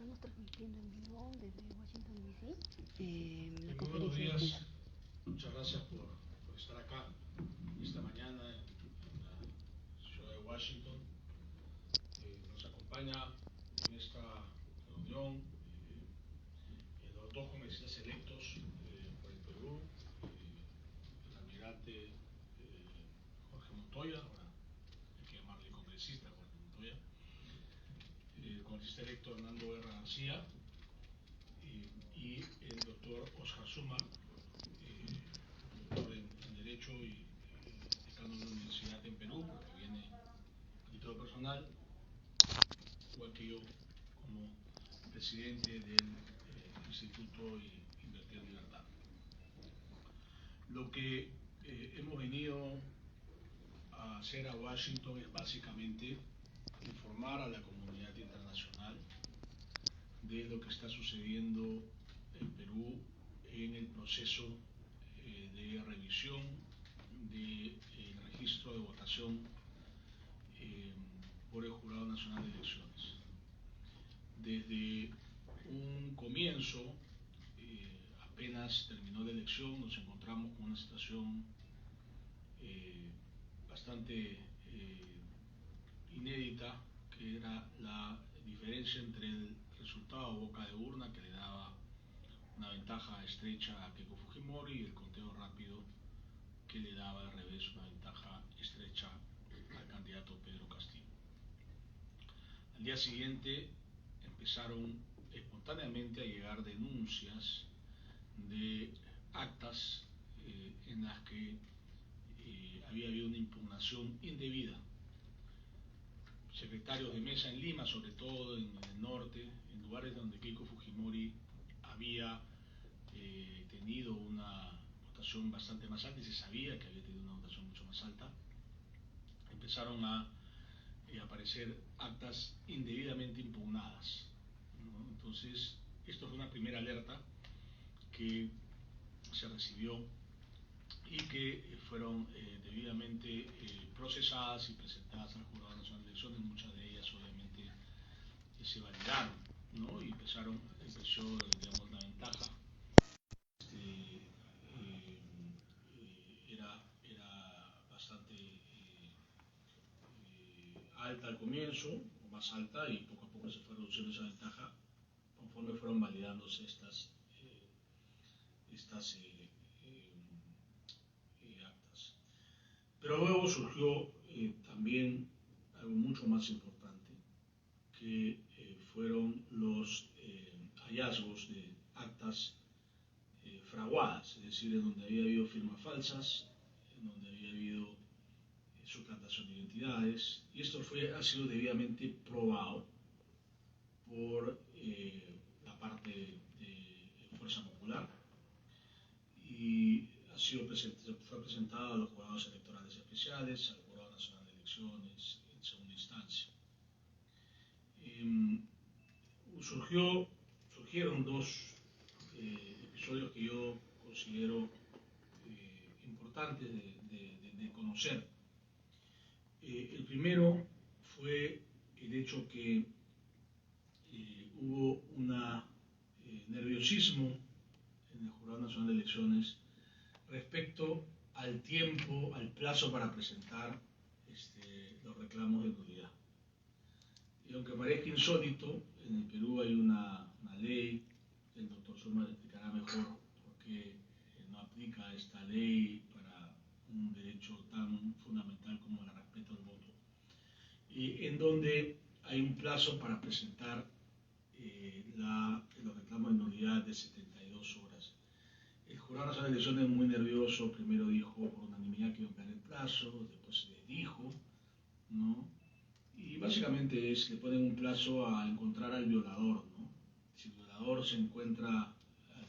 Estamos transmitiendo en vivo desde Washington, D.C. La Muy buenos conferencia de días, prensa. muchas gracias por estar acá esta mañana en la ciudad de Washington. Nos acompaña en esta reunión los dos congresistas electos por el Perú, el almirante Jorge Montoya, ahora hay que llamarle congresista Jorge Montoya, el congresista electo Hernando Guerra García y el doctor Oscar Suma, doctor en Derecho y decano de la Universidad en Perú, que viene a título personal, igual que yo, como presidente del Instituto Invertir Libertad. Lo que hemos venido a hacer a Washington es básicamente informar a la comunidad internacional de lo que está sucediendo en Perú en el proceso de revisión del registro de votación por el Jurado Nacional de Elecciones. Desde un comienzo, apenas terminó la elección, nos encontramos con una situación bastante inédita, que era la diferencia entre el resultado a boca de urna, que le daba una ventaja estrecha a Keiko Fujimori, y el conteo rápido, que le daba al revés una ventaja estrecha al candidato Pedro Castillo. Al día siguiente empezaron espontáneamente a llegar denuncias de actas en las que había habido una impugnación indebida. Secretarios de mesa en Lima, sobre todo en el norte, en lugares donde Keiko Fujimori había tenido una votación bastante más alta, y se sabía que había tenido una votación mucho más alta, empezaron a aparecer actas indebidamente impugnadas, ¿no? Entonces, esto fue una primera alerta que se recibió y que fueron debidamente procesadas y presentadas al Jurado Nacional de Elecciones. Muchas de ellas obviamente se validaron, ¿no? Y empezó, digamos, la ventaja. Era bastante alta al comienzo, o más alta, y poco a poco se fue reduciendo esa ventaja conforme fueron validándose estas actas. Pero luego surgió también algo mucho más importante, que fueron los hallazgos de actas fraguadas, es decir, en donde había habido firmas falsas, en donde había habido suplantación de identidades, y esto ha sido debidamente probado por la parte de Fuerza Popular, y fue presentado a los jurados electorales especiales, al Jurado Nacional de Elecciones en segunda instancia. Surgieron dos episodios que yo considero importantes de conocer. El primero fue el hecho que hubo un nerviosismo en el Jurado Nacional de Elecciones respecto al tiempo, al plazo para presentar los reclamos de nulidad. Y aunque parezca insólito, en el Perú hay una ley, el doctor Suma explicará mejor por qué no aplica esta ley para un derecho tan fundamental como el respeto al voto, en donde hay un plazo para presentar los reclamos de nulidad de 72 horas. El Jurado Nacional de Elecciones, muy nervioso, primero dijo por unanimidad que iba a ampliar el plazo, después se les dijo, ¿no? Y básicamente le ponen un plazo a encontrar al violador, ¿no? Si el violador se encuentra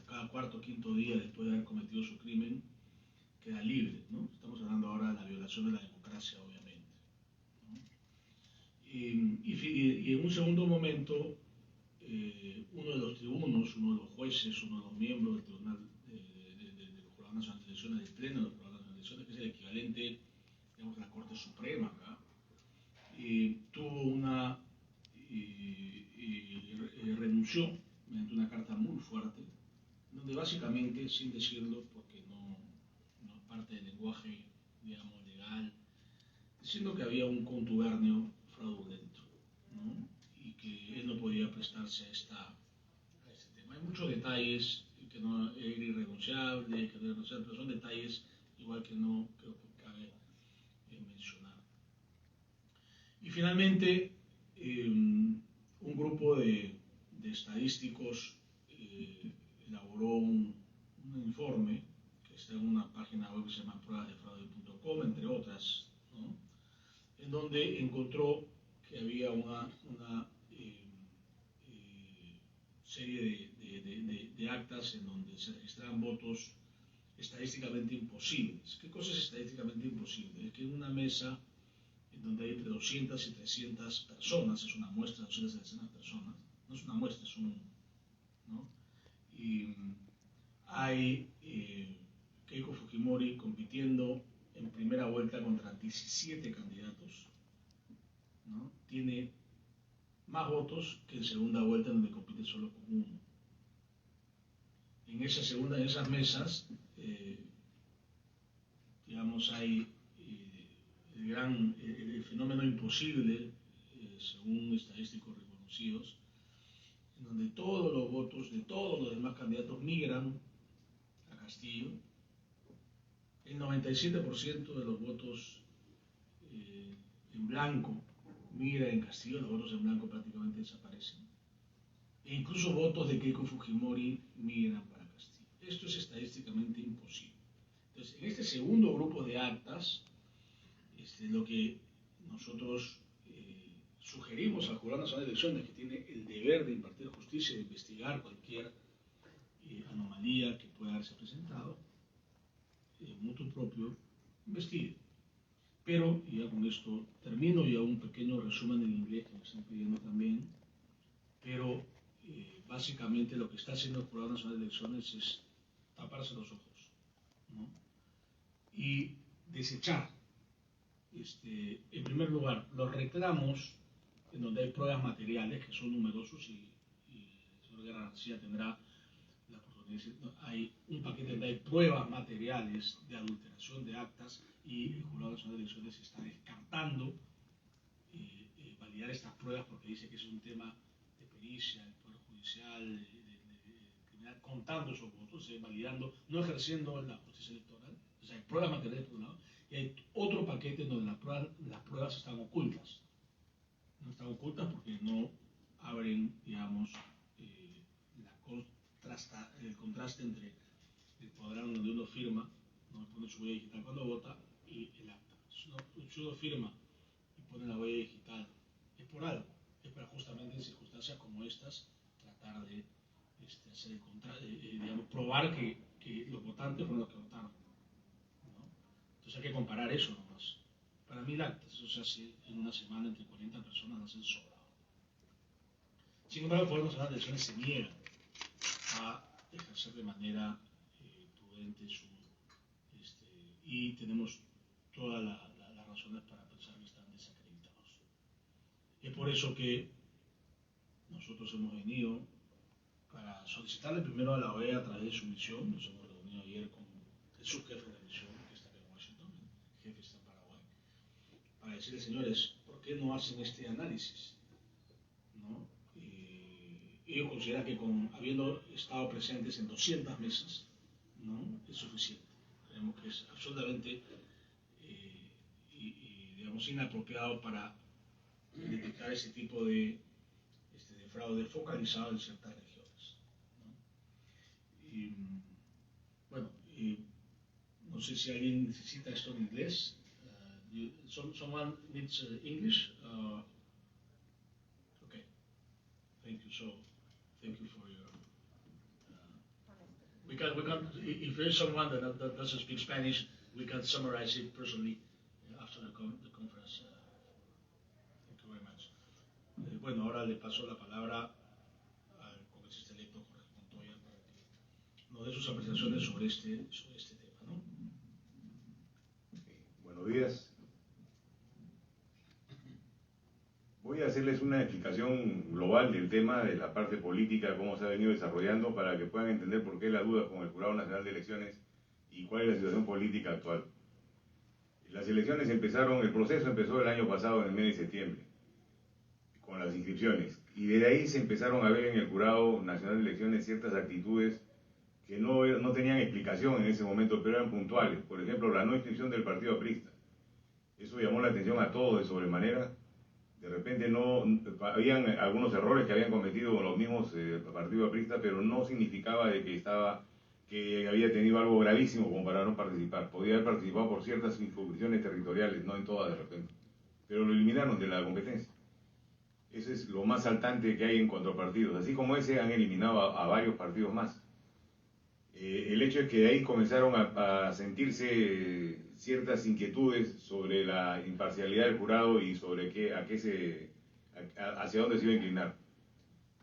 cada cuarto o quinto día después de haber cometido su crimen, queda libre, ¿no? Estamos hablando ahora de la violación de la democracia, obviamente, ¿no? Y en un segundo momento, uno de los tribunos, uno de los jueces, uno de los miembros del Tribunal del Jurado Nacional de Elecciones, del Pleno del Jurado Nacional de Elecciones, que es el equivalente, digamos, a la Corte Suprema acá, tuvo una renunció mediante una carta muy fuerte, donde básicamente, sin decirlo, porque no es parte del lenguaje, digamos, legal, diciendo que había un contubernio fraudulento, ¿no? Y que él no podía prestarse a este tema. Hay muchos detalles que no era irrenunciable, que no era irrenunciable, pero son detalles igual que no creo que cabe mencionar. Y finalmente, un grupo de estadísticos elaboró un informe que está en una página web que se llama pruebasdefraude.com, entre otras, ¿no? En donde encontró que había una serie de actas en donde se registraban votos estadísticamente imposibles. ¿Qué cosa es estadísticamente imposible? Es que en una mesa en donde hay entre 200 y 300 personas, es una muestra de 200 y 300 personas, no es una muestra, es un... ¿no? Y hay Keiko Fujimori compitiendo en primera vuelta contra 17 candidatos, ¿no? Tiene más votos que en segunda vuelta, donde compite solo con uno. En esas mesas, digamos, hay el fenómeno imposible, según estadísticos reconocidos, en donde todos los votos de todos los demás candidatos migran a Castillo. El 97% de los votos en blanco migra en Castillo, los votos en blanco prácticamente desaparecen. E incluso votos de Keiko Fujimori migran para Castillo. Esto es estadísticamente imposible. Entonces, en este segundo grupo de actas, lo que nosotros sugerimos al Jurado Nacional de Elecciones, que tiene el deber de impartir justicia y de investigar cualquier anomalía que pueda haberse presentado, mutuo propio, investigue. Pero, y ya con esto termino, y hago un pequeño resumen en inglés que me están pidiendo también, pero básicamente lo que está haciendo el Jurado Nacional de Elecciones es taparse los ojos, ¿no? Y desechar, en primer lugar, los reclamos en donde hay pruebas materiales, que son numerosos, y el señor Guerra García tendrá la oportunidad de decir, no, hay un paquete donde hay pruebas materiales de adulteración de actas, y el Jurado Nacional de Elecciones está descartando validar estas pruebas porque dice que es un tema de pericia, del Poder Judicial, criminal, contando esos votos, validando, no ejerciendo la justicia electoral. O sea, hay pruebas materiales por un lado, y hay otro paquete donde las pruebas están ocultas. No están ocultas porque no abren, digamos, el contraste entre el cuadrado donde uno firma, no pone su huella digital cuando vota, y el acta. Si uno firma y pone la huella digital, es por algo, es para justamente en circunstancias como estas tratar de hacer el contraste, digamos, probar que los votantes fueron los que votaron, ¿no? Entonces hay que comparar eso nomás. Para mí el acta, eso se hace en una semana entre 40 personas, no hacen sobrado. Sin embargo, el Poder Nacional de Elecciones se niega a ejercer de manera prudente y tenemos todas las razones para pensar que están desacreditados. Es por eso que nosotros hemos venido para solicitarle primero a la OEA a través de su misión. Nos hemos reunido ayer con el subjefe de la misión, que está en Washington, el jefe está en Paraguay, para decirle, señores, ¿por qué no hacen este análisis? ¿No? Ellos consideran que habiendo estado presentes en 200 mesas, ¿no?, es suficiente. Creemos que es absolutamente digamos, inapropiado para detectar ese tipo de fraude focalizado en ciertas regiones, ¿no? Y, bueno, no sé si alguien necesita esto en inglés. Someone needs English? Okay, thank you. So, thank you for your... we can, if there is someone that doesn't speak Spanish, we can summarize it personally after the conference. Thank you very much. Bueno, ahora le paso la palabra al congresista electo Jorge Montoya para que nos dé sus apreciaciones sobre este tema, ¿no? Buenos días. Voy a hacerles una explicación global del tema, de la parte política, cómo se ha venido desarrollando, para que puedan entender por qué la duda con el Jurado Nacional de Elecciones y cuál es la situación política actual. Las elecciones empezaron, el proceso empezó el año pasado, en el mes de septiembre, con las inscripciones. Y desde ahí se empezaron a ver en el Jurado Nacional de Elecciones ciertas actitudes que no tenían explicación en ese momento, pero eran puntuales. Por ejemplo, la no inscripción del partido aprista. Eso llamó la atención a todos de sobremanera. De repente habían algunos errores que habían cometido los mismos partidos apristas, pero no significaba de que había tenido algo gravísimo como para no participar. Podía haber participado por ciertas circunscripciones territoriales, no en todas de repente. Pero lo eliminaron de la competencia. Eso es lo más saltante que hay en cuanto a partidos. Así como ese, han eliminado a varios partidos más. El hecho es que de ahí comenzaron a sentirse ciertas inquietudes sobre la imparcialidad del jurado y sobre hacia dónde se iba a inclinar.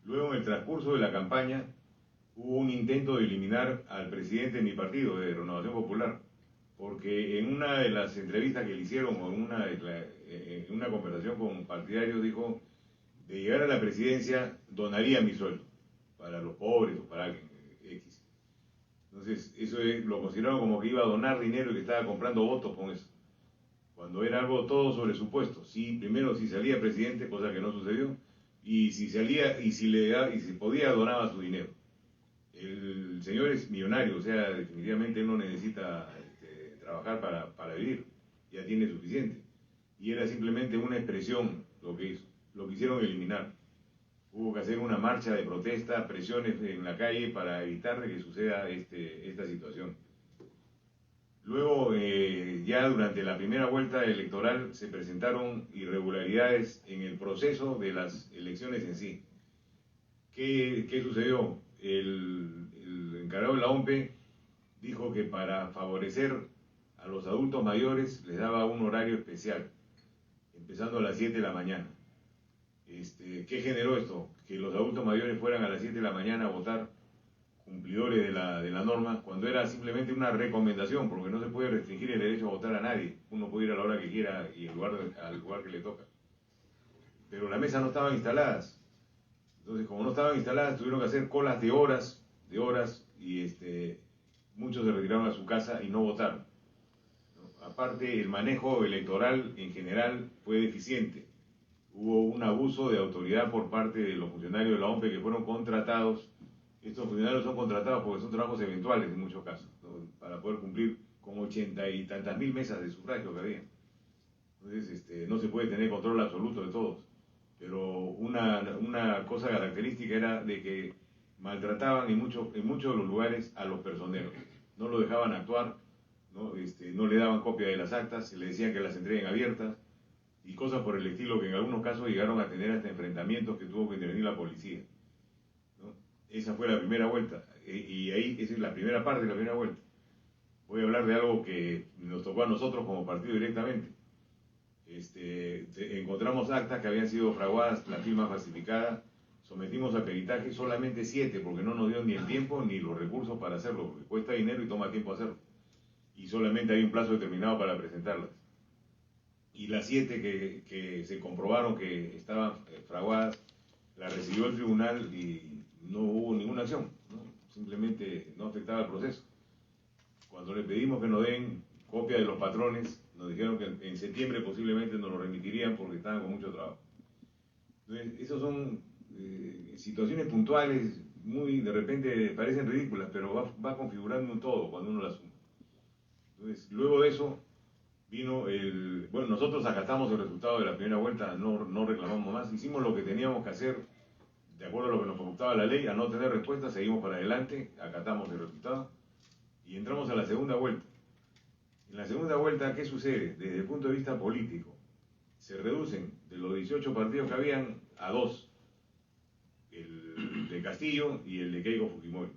Luego, en el transcurso de la campaña, hubo un intento de eliminar al presidente de mi partido, de Renovación Popular, porque en una de las entrevistas que le hicieron, o en una conversación con partidarios, dijo: de llegar a la presidencia, donaría mi sueldo para los pobres o para alguien X. Entonces, eso lo consideraron como que iba a donar dinero y que estaba comprando votos con eso. Cuando era algo todo sobre su puesto. Primero, si salía presidente, cosa que no sucedió, y si salía, y si podía, donaba su dinero. El señor es millonario, o sea, definitivamente él no necesita trabajar para vivir, ya tiene suficiente. Y era simplemente una expresión lo que hizo. Lo quisieron eliminar. Hubo que hacer una marcha de protesta, presiones en la calle para evitar que suceda esta situación. Luego, ya durante la primera vuelta electoral, se presentaron irregularidades en el proceso de las elecciones en sí. ¿Qué sucedió? El encargado de la OMPE dijo que para favorecer a los adultos mayores les daba un horario especial, empezando a las 7 de la mañana. ¿Qué generó esto? Que los adultos mayores fueran a las 7 de la mañana a votar, cumplidores de la norma, cuando era simplemente una recomendación, porque no se puede restringir el derecho a votar a nadie. Uno puede ir a la hora que quiera y al lugar que le toca. Pero las mesas no estaban instaladas. Entonces, como no estaban instaladas, tuvieron que hacer colas de horas, y muchos se retiraron a su casa y no votaron. Aparte, el manejo electoral en general fue deficiente. Hubo un abuso de autoridad por parte de los funcionarios de la OMPE que fueron contratados. Estos funcionarios son contratados porque son trabajos eventuales en muchos casos, ¿no? Para poder cumplir con 80 y tantas mil mesas de sufragio que había. Entonces, no se puede tener control absoluto de todos. Pero una cosa característica era de que maltrataban en muchos de los lugares a los personeros. No lo dejaban actuar, no le daban copia de las actas, se le decían que las entreguen abiertas, y cosas por el estilo que en algunos casos llegaron a tener hasta enfrentamientos que tuvo que intervenir la policía, ¿no? Esa fue la primera vuelta, y ahí esa es la primera parte de la primera vuelta. Voy a hablar de algo que nos tocó a nosotros como partido directamente. Encontramos actas que habían sido fraguadas, la firma falsificada, sometimos a peritaje solamente 7, porque no nos dio ni el tiempo ni los recursos para hacerlo, porque cuesta dinero y toma tiempo hacerlo. Y solamente hay un plazo determinado para presentarlas. Y las 7 que se comprobaron que estaban fraguadas, las recibió el tribunal y no hubo ninguna acción, ¿no? Simplemente no afectaba el proceso. Cuando le pedimos que nos den copia de los patrones, nos dijeron que en septiembre posiblemente nos lo remitirían porque estaban con mucho trabajo. Entonces, esas son situaciones puntuales, muy de repente parecen ridículas, pero va configurando un todo cuando uno las suma. Entonces, luego de eso vino bueno, nosotros acatamos el resultado de la primera vuelta, no reclamamos más, hicimos lo que teníamos que hacer de acuerdo a lo que nos facultaba la ley. Al no tener respuesta, seguimos para adelante, acatamos el resultado y entramos a la segunda vuelta. En la segunda vuelta, ¿qué sucede? Desde el punto de vista político, se reducen de los 18 partidos que habían a 2, el de Castillo y el de Keiko Fujimori.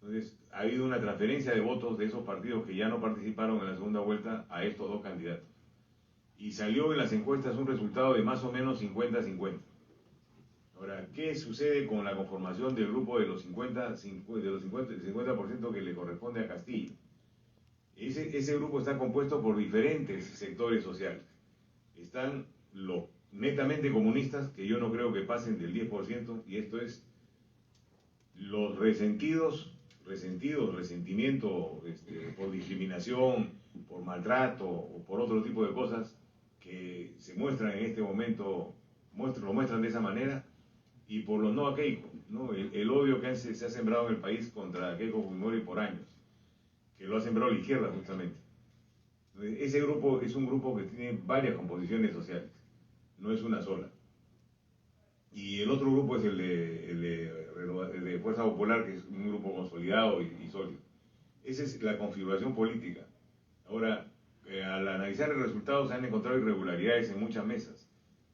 Entonces, ha habido una transferencia de votos de esos partidos que ya no participaron en la segunda vuelta a estos 2 candidatos. Y salió en las encuestas un resultado de más o menos 50-50. Ahora, ¿qué sucede con la conformación del grupo de los 50% que le corresponde a Castillo? Ese grupo está compuesto por diferentes sectores sociales. Están los netamente comunistas, que yo no creo que pasen del 10%, y esto es los resentimiento por discriminación, por maltrato o por otro tipo de cosas que se muestran en este momento, lo muestran de esa manera, y por los no a Keiko, ¿no? El odio que se ha sembrado en el país contra Keiko Fujimori por años, que lo ha sembrado la izquierda justamente. Ese grupo es un grupo que tiene varias composiciones sociales, no es una sola. Y el otro grupo es el de Fuerza Popular, que es un grupo consolidado y sólido. Esa es la configuración política. Ahora, al analizar el resultado se han encontrado irregularidades en muchas mesas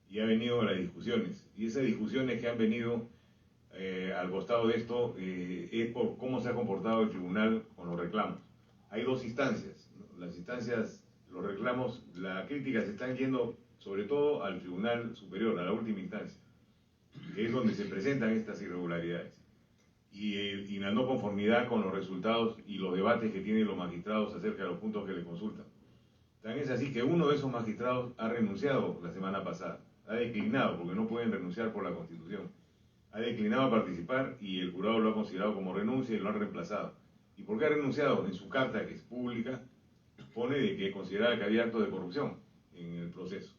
y ha venido las discusiones. Y esas discusiones que han venido al costado de esto es por cómo se ha comportado el tribunal con los reclamos. Hay dos instancias, ¿no? Las instancias, los reclamos, la crítica se están yendo sobre todo al Tribunal Superior, a la última instancia, que es donde se presentan estas irregularidades. Y la no conformidad con los resultados y los debates que tienen los magistrados acerca de los puntos que le consultan. Tan es así que uno de esos magistrados ha renunciado la semana pasada, ha declinado, porque no pueden renunciar por la Constitución. Ha declinado a participar y el jurado lo ha considerado como renuncia y lo han reemplazado. ¿Y por qué ha renunciado? En su carta, que es pública, pone de que consideraba que había actos de corrupción en el proceso.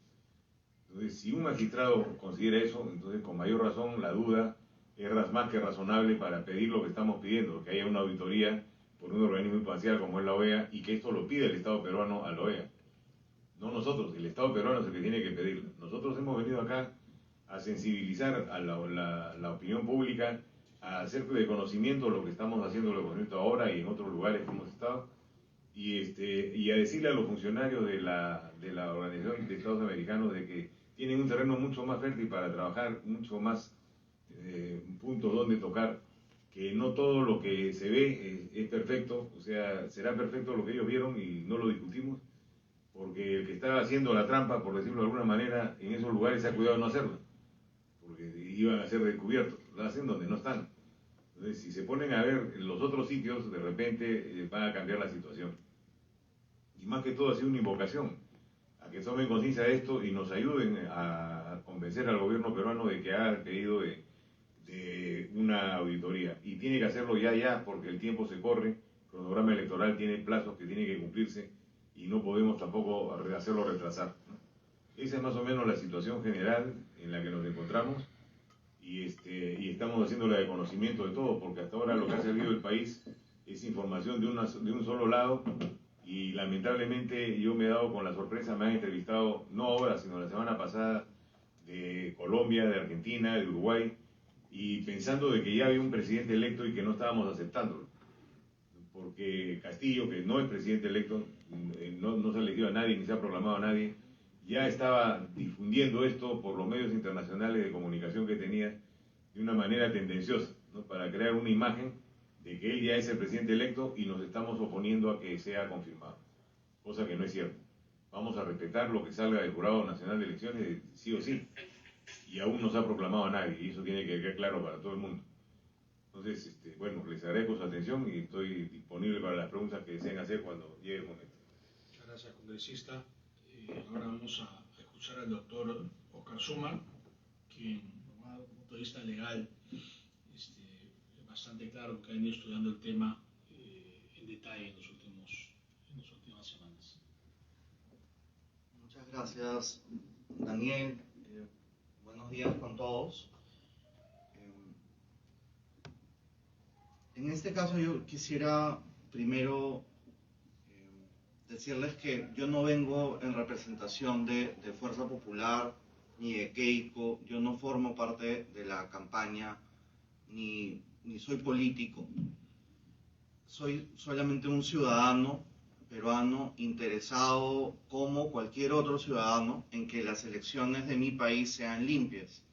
Entonces, si un magistrado considera eso, entonces con mayor razón la duda es más que razonable para pedir lo que estamos pidiendo, que haya una auditoría por un organismo imparcial como es la OEA, y que esto lo pide el Estado peruano a la OEA. No nosotros, el Estado peruano es el que tiene que pedirlo. Nosotros hemos venido acá a sensibilizar a la opinión pública, a hacer de conocimiento lo que estamos haciendo lo que ahora y en otros lugares que hemos estado, y a decirle a los funcionarios de la Organización de Estados Americanos de que tienen un terreno mucho más fértil para trabajar, mucho más puntos donde tocar, que no todo lo que se ve es perfecto, o sea, será perfecto lo que ellos vieron y no lo discutimos, porque el que estaba haciendo la trampa, por decirlo de alguna manera, en esos lugares se ha cuidado de no hacerlo, porque iban a ser descubiertos, lo hacen donde no están. Entonces, si se ponen a ver los otros sitios, de repente van a cambiar la situación. Y más que todo ha sido una invocación a que tomen conciencia de esto y nos ayuden a convencer al gobierno peruano de que haga el pedido de una auditoría. Y tiene que hacerlo ya, porque el tiempo se corre, el cronograma electoral tiene plazos que tienen que cumplirse y no podemos tampoco hacerlo retrasar, ¿no? Esa es más o menos la situación general en la que nos encontramos, y estamos haciéndola de conocimiento de todo, porque hasta ahora lo que ha servido el país es información de un solo lado, y lamentablemente yo me he dado con la sorpresa, me han entrevistado, no ahora, sino la semana pasada, de Colombia, de Argentina, de Uruguay, y pensando de que ya había un presidente electo y que no estábamos aceptándolo. Porque Castillo, que no es presidente electo, no se ha elegido a nadie ni se ha proclamado a nadie, ya estaba difundiendo esto por los medios internacionales de comunicación que tenía de una manera tendenciosa, ¿no? Para crear una imagen de que él ya es el presidente electo y nos estamos oponiendo a que sea confirmado, cosa que no es cierto. Vamos a respetar lo que salga del Jurado Nacional de Elecciones, sí o sí, y aún no se ha proclamado a nadie, y eso tiene que quedar claro para todo el mundo. Entonces, bueno, les agradezco su atención y estoy disponible para las preguntas que deseen hacer cuando llegue el momento. Muchas gracias, congresista. Ahora vamos a escuchar al doctor Oscar Suma, quien, desde un punto de vista legal, es bastante claro que ha venido estudiando el tema en detalle en las últimas semanas. Muchas gracias, Daniel. Buenos días con todos. En este caso yo quisiera primero decirles que yo no vengo en representación de Fuerza Popular ni de Keiko, yo no formo parte de la campaña ni soy político. Soy solamente un ciudadano peruano interesado, como cualquier otro ciudadano, en que las elecciones de mi país sean limpias.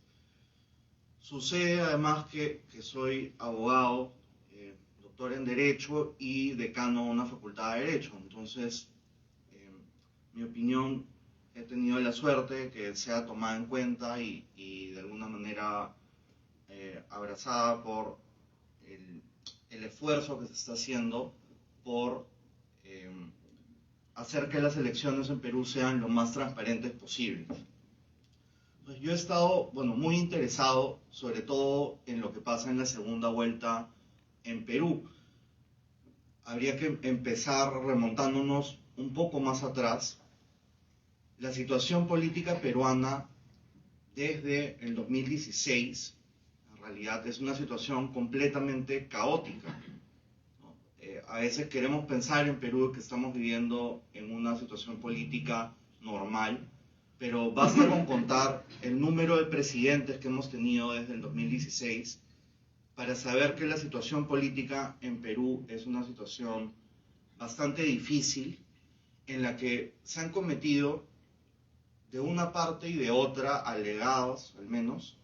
Sucede además que soy abogado, doctor en Derecho y decano de una facultad de Derecho. Entonces, mi opinión, he tenido la suerte que sea tomada en cuenta y de alguna manera abrazada por el esfuerzo que se está haciendo por hacer que las elecciones en Perú sean lo más transparentes posibles. Pues yo he estado, bueno, muy interesado, sobre todo en lo que pasa en la segunda vuelta en Perú. Habría que empezar remontándonos un poco más atrás. La situación política peruana desde el 2016, en realidad es una situación completamente caótica, ¿no? A veces queremos pensar en Perú que estamos viviendo en una situación política normal, pero basta con contar el número de presidentes que hemos tenido desde el 2016 para saber que la situación política en Perú es una situación bastante difícil, en la que se han cometido de una parte y de otra, alegados al menos,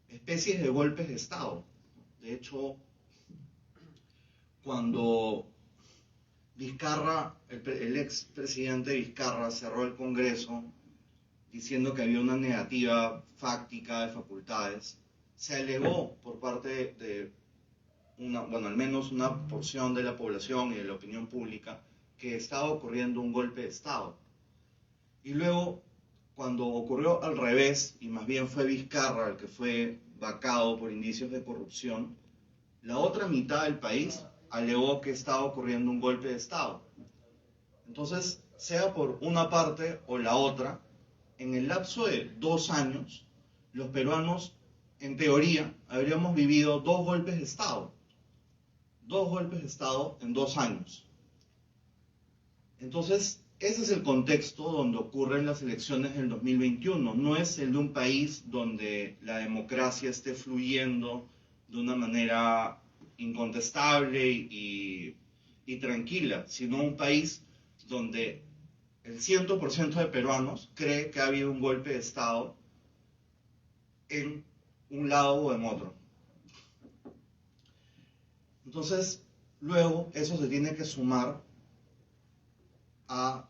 especies de golpes de Estado. De hecho, cuando Vizcarra, el expresidente Vizcarra, cerró el Congreso diciendo que había una negativa fáctica de facultades, se alegó por parte de al menos una porción de la población y de la opinión pública que estaba ocurriendo un golpe de Estado. Y luego, cuando ocurrió al revés, y más bien fue Vizcarra el que fue vacado por indicios de corrupción, la otra mitad del país alegó que estaba ocurriendo un golpe de Estado. Entonces, sea por una parte o la otra, en el lapso de 2 años, los peruanos, en teoría, habríamos vivido 2 golpes de Estado. 2 golpes de Estado en 2 años. Entonces, ese es el contexto donde ocurren las elecciones del 2021. No es el de un país donde la democracia esté fluyendo de una manera incontestable y tranquila, sino un país donde el 100% de peruanos cree que ha habido un golpe de Estado en un lado o en otro. Entonces, luego eso se tiene que sumar a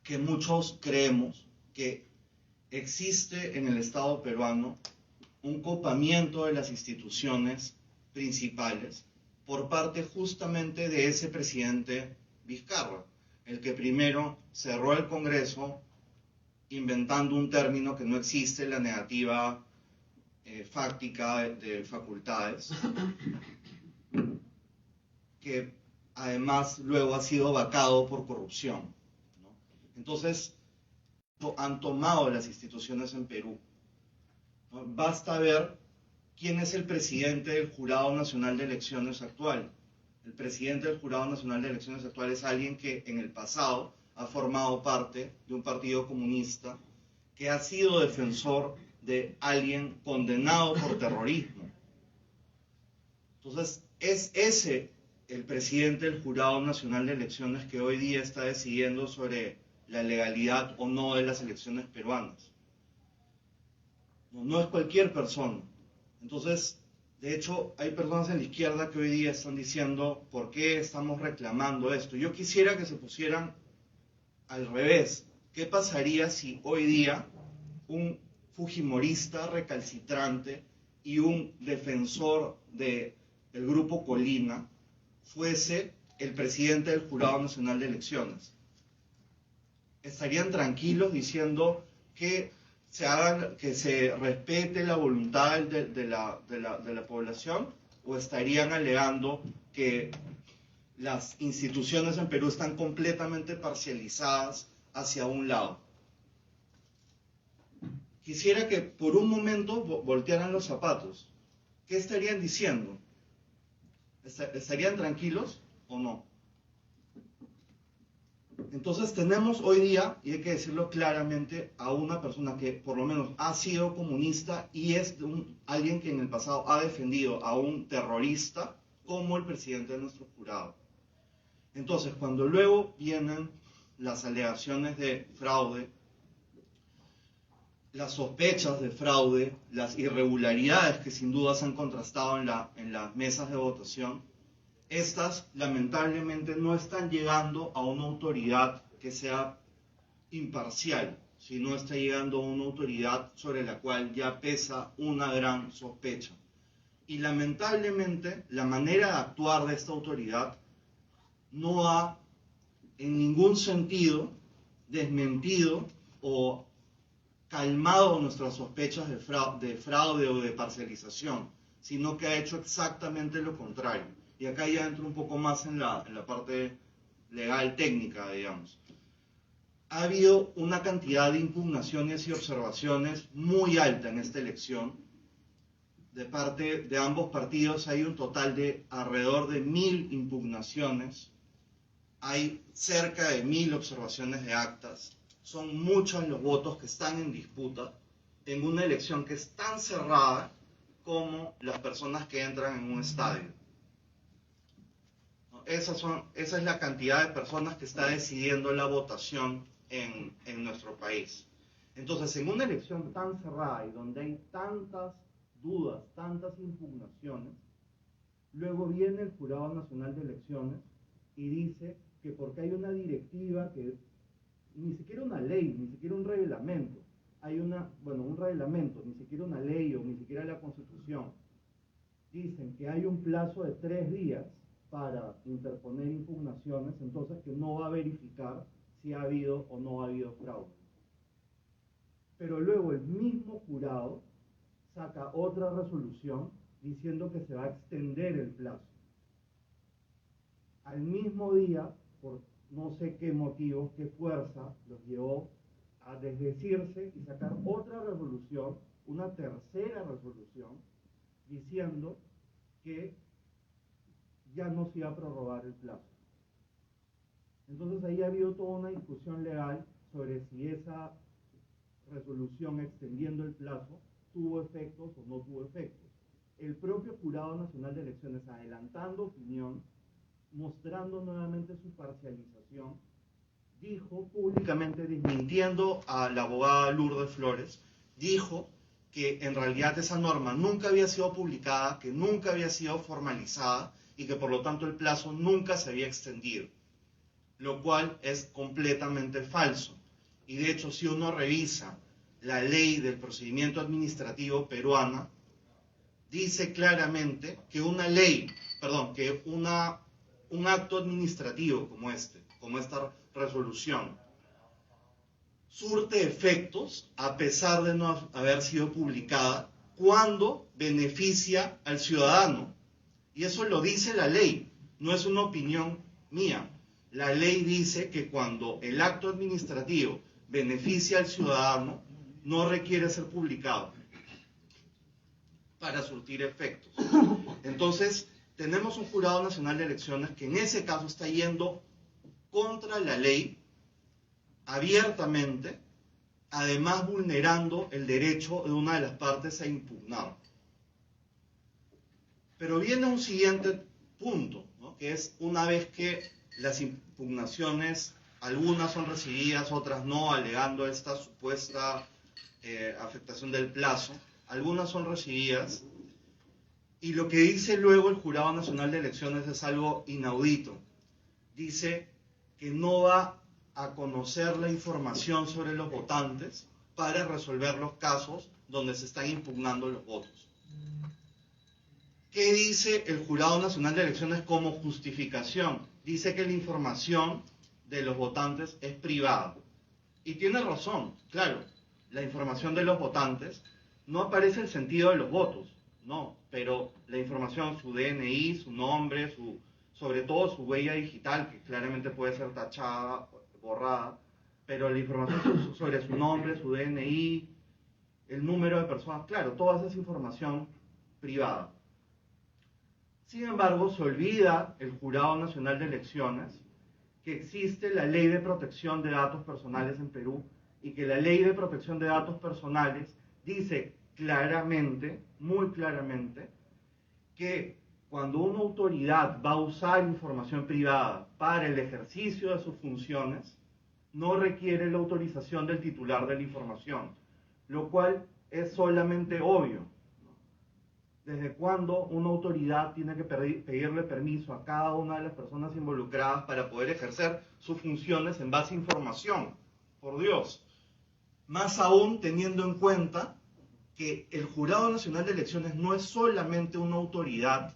que muchos creemos que existe en el Estado peruano un copamiento de las instituciones principales por parte justamente de ese presidente Vizcarra, el que primero cerró el Congreso inventando un término que no existe, la negativa fáctica de facultades, que además luego ha sido vacado por corrupción, ¿no? Entonces, han tomado las instituciones en Perú, ¿no? Basta ver quién es el presidente del Jurado Nacional de Elecciones actual. El presidente del Jurado Nacional de Elecciones actual es alguien que en el pasado ha formado parte de un partido comunista, que ha sido defensor de alguien condenado por terrorismo. Entonces, es ese el presidente del Jurado Nacional de Elecciones que hoy día está decidiendo sobre la legalidad o no de las elecciones peruanas. No es cualquier persona. Entonces, de hecho, hay personas en la izquierda que hoy día están diciendo ¿por qué estamos reclamando esto? Yo quisiera que se pusieran al revés. ¿Qué pasaría si hoy día un fujimorista recalcitrante y un defensor del Grupo Colina fuese el presidente del Jurado Nacional de Elecciones? ¿Estarían tranquilos diciendo que se respete la voluntad de la población, o estarían alegando que las instituciones en Perú están completamente parcializadas hacia un lado? Quisiera que por un momento voltearan los zapatos. ¿Qué estarían diciendo? ¿Estarían tranquilos o no? Entonces tenemos hoy día, y hay que decirlo claramente, a una persona que por lo menos ha sido comunista y es alguien que en el pasado ha defendido a un terrorista como el presidente de nuestro jurado. Entonces, cuando luego vienen las alegaciones de fraude, las sospechas de fraude, las irregularidades que sin duda se han contrastado en las mesas de votación, estas lamentablemente no están llegando a una autoridad que sea imparcial, sino está llegando a una autoridad sobre la cual ya pesa una gran sospecha. Y lamentablemente la manera de actuar de esta autoridad no ha en ningún sentido desmentido o calmado nuestras sospechas de fraude o de parcialización, sino que ha hecho exactamente lo contrario. Y acá ya entro un poco más en la parte legal técnica, digamos. Ha habido una cantidad de impugnaciones y observaciones muy alta en esta elección. De parte de ambos partidos hay un total de alrededor de 1000 impugnaciones. Hay cerca de 1000 observaciones de actas. Son muchos los votos que están en disputa en una elección que es tan cerrada como las personas que entran en un estadio. Esa es la cantidad de personas que está decidiendo la votación en nuestro país. Entonces, en una elección tan cerrada y donde hay tantas dudas, tantas impugnaciones, luego viene el Jurado Nacional de Elecciones y dice que porque hay una directiva que ni siquiera una ley, ni siquiera un reglamento, un reglamento, ni siquiera una ley o ni siquiera la Constitución, dicen que hay un plazo de 3 días para interponer impugnaciones, entonces que no va a verificar si ha habido o no ha habido fraude. Pero luego el mismo jurado saca otra resolución diciendo que se va a extender el plazo. Al mismo día, por no sé qué motivos, qué fuerza, los llevó a desdecirse y sacar otra resolución, una tercera resolución, diciendo que ya no se iba a prorrogar el plazo. Entonces ahí ha habido toda una discusión legal sobre si esa resolución extendiendo el plazo tuvo efectos o no tuvo efectos. El propio Jurado Nacional de Elecciones, adelantando opinión, mostrando nuevamente su parcialización, dijo públicamente, desmintiendo a la abogada Lourdes Flores, dijo que en realidad esa norma nunca había sido publicada, que nunca había sido formalizada y que por lo tanto el plazo nunca se había extendido, lo cual es completamente falso. Y de hecho, si uno revisa la ley del procedimiento administrativo peruana, dice claramente que un acto administrativo como esta resolución, surte efectos a pesar de no haber sido publicada cuando beneficia al ciudadano. Y eso lo dice la ley, no es una opinión mía. La ley dice que cuando el acto administrativo beneficia al ciudadano, no requiere ser publicado para surtir efectos. Entonces, tenemos un Jurado Nacional de Elecciones que en ese caso está yendo contra la ley abiertamente, además vulnerando el derecho de una de las partes a impugnar. Pero viene un siguiente punto, ¿no? Que es una vez que las impugnaciones, algunas son recibidas, otras no, alegando esta supuesta afectación del plazo, algunas son recibidas, y lo que dice luego el Jurado Nacional de Elecciones es algo inaudito. Dice que no va a conocer la información sobre los votantes para resolver los casos donde se están impugnando los votos. ¿Qué dice el Jurado Nacional de Elecciones como justificación? Dice que la información de los votantes es privada. Y tiene razón, claro, la información de los votantes no aparece el sentido de los votos, no, pero la información, su DNI, su nombre, sobre todo su huella digital, que claramente puede ser tachada, borrada, pero la información sobre su nombre, su DNI, el número de personas, claro, toda esa es información privada. Sin embargo, se olvida el Jurado Nacional de Elecciones que existe la Ley de Protección de Datos Personales en Perú y que la Ley de Protección de Datos Personales dice claramente, muy claramente, que cuando una autoridad va a usar información privada para el ejercicio de sus funciones, no requiere la autorización del titular de la información, lo cual es solamente obvio. ¿Desde cuándo una autoridad tiene que pedirle permiso a cada una de las personas involucradas para poder ejercer sus funciones en base a información? Por Dios. Más aún teniendo en cuenta que el Jurado Nacional de Elecciones no es solamente una autoridad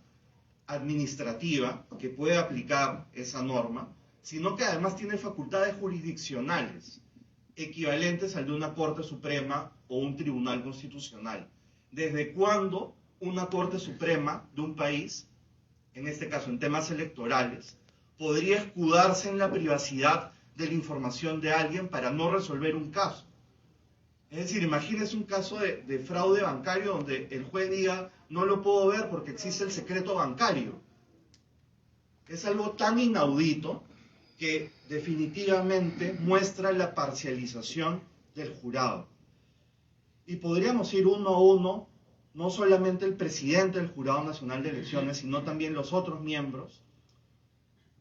administrativa que puede aplicar esa norma, sino que además tiene facultades jurisdiccionales. equivalentes al de una Corte Suprema o un Tribunal Constitucional. ¿Desde cuándo una Corte Suprema de un país, en este caso en temas electorales, podría escudarse en la privacidad de la información de alguien para no resolver un caso? Es decir, imagínese un caso de fraude bancario donde el juez diga, no lo puedo ver porque existe el secreto bancario. Es algo tan inaudito que definitivamente muestra la parcialización del jurado. Y podríamos ir uno a uno, no solamente el presidente del Jurado Nacional de Elecciones, sino también los otros miembros.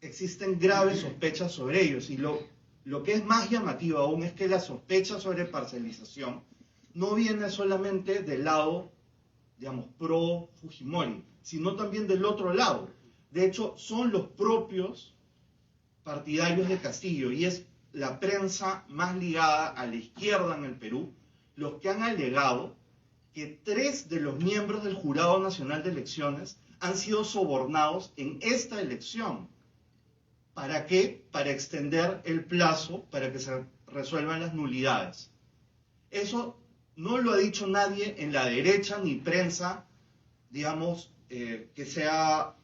Existen graves sospechas sobre ellos, y lo que es más llamativo aún es que la sospecha sobre parcialización no viene solamente del lado, digamos, pro Fujimori, sino también del otro lado. De hecho, son los propios partidarios de Castillo, y es la prensa más ligada a la izquierda en el Perú, los que han alegado que 3 de los miembros del Jurado Nacional de Elecciones han sido sobornados en esta elección. ¿Para qué? Para extender el plazo para que se resuelvan las nulidades. Eso no lo ha dicho nadie en la derecha ni prensa, digamos, que sea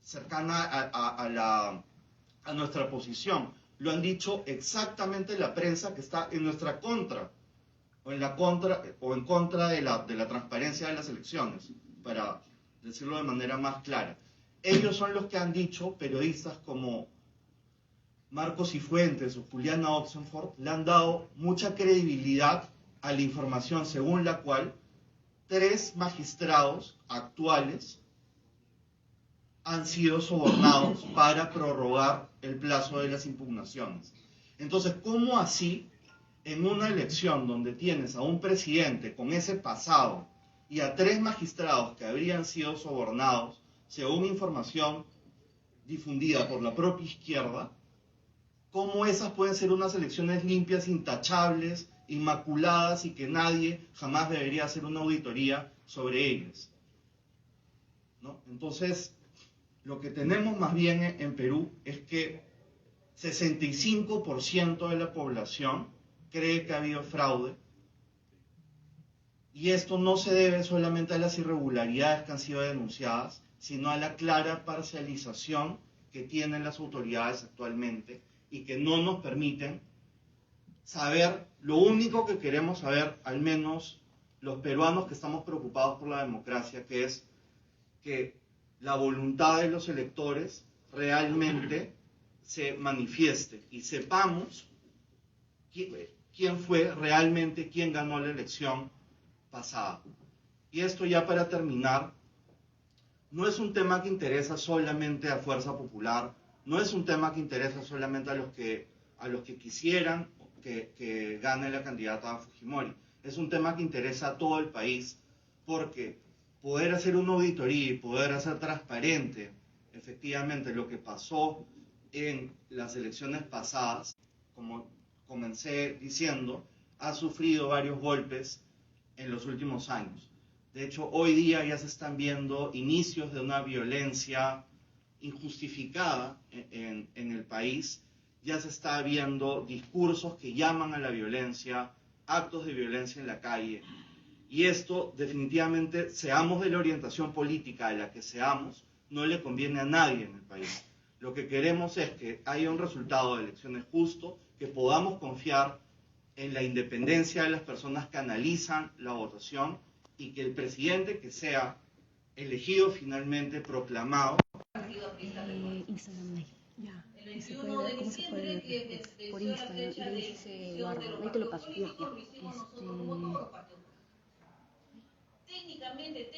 cercana a nuestra posición. Lo han dicho exactamente la prensa que está en nuestra contra, o en contra de la transparencia de las elecciones, para decirlo de manera más clara. Ellos son los que han dicho, periodistas como Marcos Cifuentes o Juliana Oxenford, le han dado mucha credibilidad a la información según la cual 3 magistrados actuales han sido sobornados para prorrogar el plazo de las impugnaciones. Entonces, ¿cómo así, en una elección donde tienes a un presidente con ese pasado y a 3 magistrados que habrían sido sobornados, según información difundida por la propia izquierda, cómo esas pueden ser unas elecciones limpias, intachables, inmaculadas, y que nadie jamás debería hacer una auditoría sobre ellas? ¿No? Entonces, lo que tenemos más bien en Perú es que 65% de la población cree que ha habido fraude, y esto no se debe solamente a las irregularidades que han sido denunciadas, sino a la clara parcialización que tienen las autoridades actualmente y que no nos permiten saber lo único que queremos saber, al menos los peruanos que estamos preocupados por la democracia, que es que la voluntad de los electores realmente se manifieste y sepamos quién fue realmente quien ganó la elección pasada. Y esto, ya para terminar, no es un tema que interesa solamente a Fuerza Popular, no es un tema que interesa solamente a los que quisieran que gane la candidata Fujimori. Es un tema que interesa a todo el país, porque poder hacer una auditoría y poder hacer transparente efectivamente lo que pasó en las elecciones pasadas, como comencé diciendo, ha sufrido varios golpes en los últimos años. De hecho, hoy día ya se están viendo inicios de una violencia injustificada en el país. Ya se está viendo discursos que llaman a la violencia, actos de violencia en la calle. Y esto, definitivamente, seamos de la orientación política de la que seamos, no le conviene a nadie en el país. Lo que queremos es que haya un resultado de elecciones justo, que podamos confiar en la independencia de las personas que analizan la votación, y que el presidente que sea elegido finalmente, proclamado. Instagram Live. Ya. El 21 de diciembre, que desde Por la Instagram, fecha de dice inscripción de los ahí te lo partidos paso. Ya, ya. políticos, lo hicimos nosotros como todos los partidos políticos. Técnicamente,